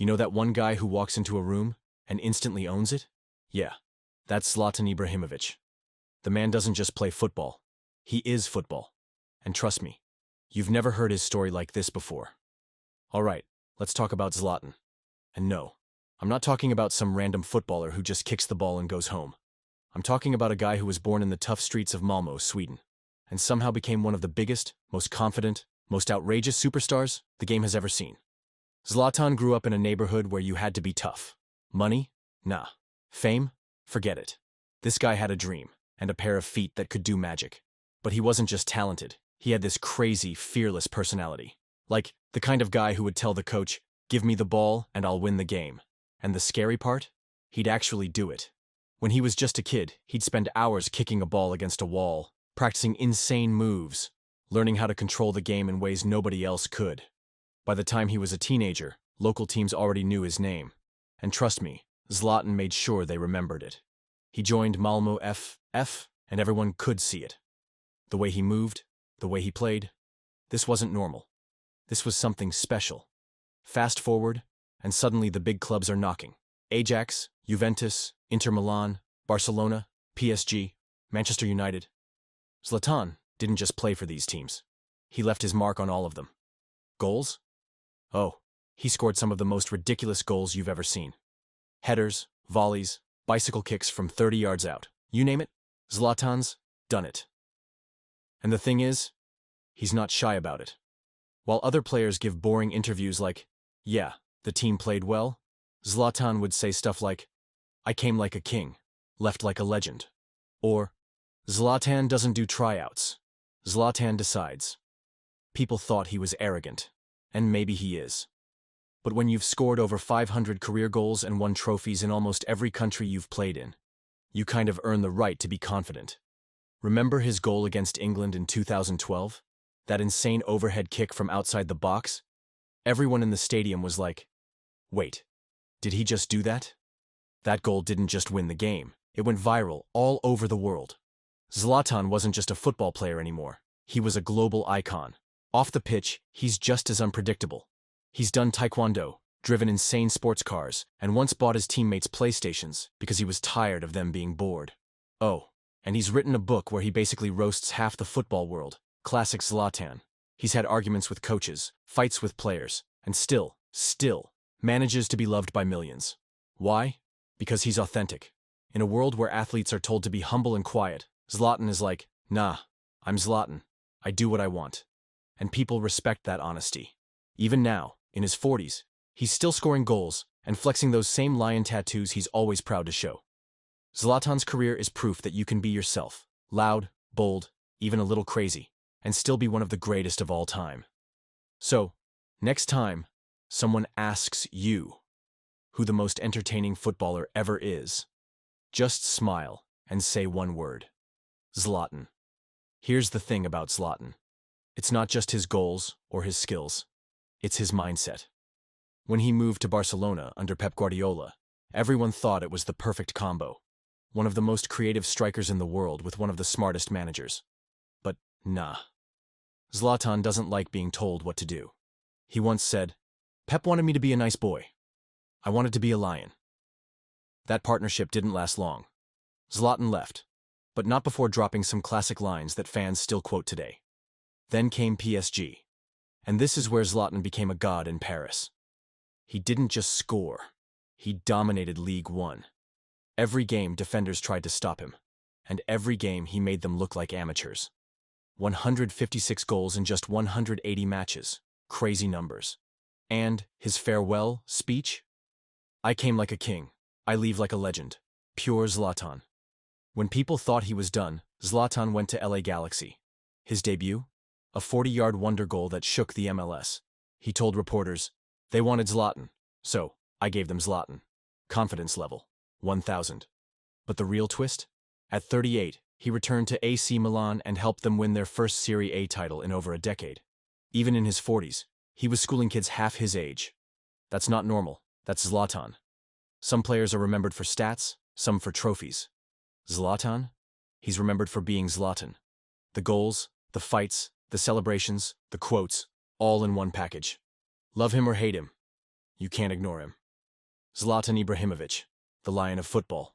You know that one guy who walks into a room and instantly owns it? Yeah, that's Zlatan Ibrahimović. The man doesn't just play football. He is football. And trust me, you've never heard his story like this before. All right, let's talk about Zlatan. And no, I'm not talking about some random footballer who just kicks the ball and goes home. I'm talking about a guy who was born in the tough streets of Malmö, Sweden, and somehow became one of the biggest, most confident, most outrageous superstars the game has ever seen. Zlatan grew up in a neighborhood where you had to be tough. Money? Nah. Fame? Forget it. This guy had a dream, and a pair of feet that could do magic. But he wasn't just talented, he had this crazy, fearless personality. Like, the kind of guy who would tell the coach, "Give me the ball and I'll win the game." And the scary part? He'd actually do it. When he was just a kid, he'd spend hours kicking a ball against a wall, practicing insane moves, learning how to control the game in ways nobody else could. By the time he was a teenager, local teams already knew his name. And trust me, Zlatan made sure they remembered it. He joined Malmö FF, and everyone could see it. The way he moved, the way he played, this wasn't normal. This was something special. Fast forward, and suddenly the big clubs are knocking. Ajax, Juventus, Inter Milan, Barcelona, PSG, Manchester United. Zlatan didn't just play for these teams. He left his mark on all of them. Goals? Oh, he scored some of the most ridiculous goals you've ever seen. Headers, volleys, bicycle kicks from 30 yards out. You name it, Zlatan's done it. And the thing is, he's not shy about it. While other players give boring interviews like, "Yeah, the team played well," Zlatan would say stuff like, "I came like a king, left like a legend." Or, "Zlatan doesn't do tryouts. Zlatan decides." People thought he was arrogant, and maybe he is. But when you've scored over 500 career goals and won trophies in almost every country you've played in, you kind of earn the right to be confident. Remember his goal against England in 2012? That insane overhead kick from outside the box? Everyone in the stadium was like, "Wait, did he just do that?" That goal didn't just win the game. It went viral all over the world. Zlatan wasn't just a football player anymore. He was a global icon. Off the pitch, he's just as unpredictable. He's done taekwondo, driven insane sports cars, and once bought his teammates PlayStations because he was tired of them being bored. Oh, and he's written a book where he basically roasts half the football world. Classic Zlatan. He's had arguments with coaches, fights with players, and still manages to be loved by millions. Why? Because he's authentic. In a world where athletes are told to be humble and quiet, Zlatan is like, "Nah, I'm Zlatan. I do what I want." And people respect that honesty. Even now, in his 40s, he's still scoring goals and flexing those same lion tattoos he's always proud to show. Zlatan's career is proof that you can be yourself, loud, bold, even a little crazy, and still be one of the greatest of all time. So, next time someone asks you who the most entertaining footballer ever is, just smile and say one word: Zlatan. Here's the thing about Zlatan. It's not just his goals or his skills. It's his mindset. When he moved to Barcelona under Pep Guardiola, everyone thought it was the perfect combo. One of the most creative strikers in the world with one of the smartest managers. But nah. Zlatan doesn't like being told what to do. He once said, "Pep wanted me to be a nice boy. I wanted to be a lion." That partnership didn't last long. Zlatan left, but not before dropping some classic lines that fans still quote today. Then came PSG. And this is where Zlatan became a god in Paris. He didn't just score. He dominated League One. Every game, defenders tried to stop him. And every game, he made them look like amateurs. 156 goals in just 180 matches. Crazy numbers. And his farewell speech? "I came like a king. I leave like a legend." Pure Zlatan. When people thought he was done, Zlatan went to LA Galaxy. His debut? A 40-yard wonder goal that shook the MLS. He told reporters, "They wanted Zlatan, so I gave them Zlatan." Confidence level, 1,000. But the real twist? At 38, he returned to AC Milan and helped them win their first Serie A title in over a decade. Even in his 40s, he was schooling kids half his age. That's not normal. That's Zlatan. Some players are remembered for stats, some for trophies. Zlatan? He's remembered for being Zlatan. The goals, the fights, the celebrations, the quotes, all in one package. Love him or hate him, You can't ignore him. Zlatan Ibrahimović, the lion of football.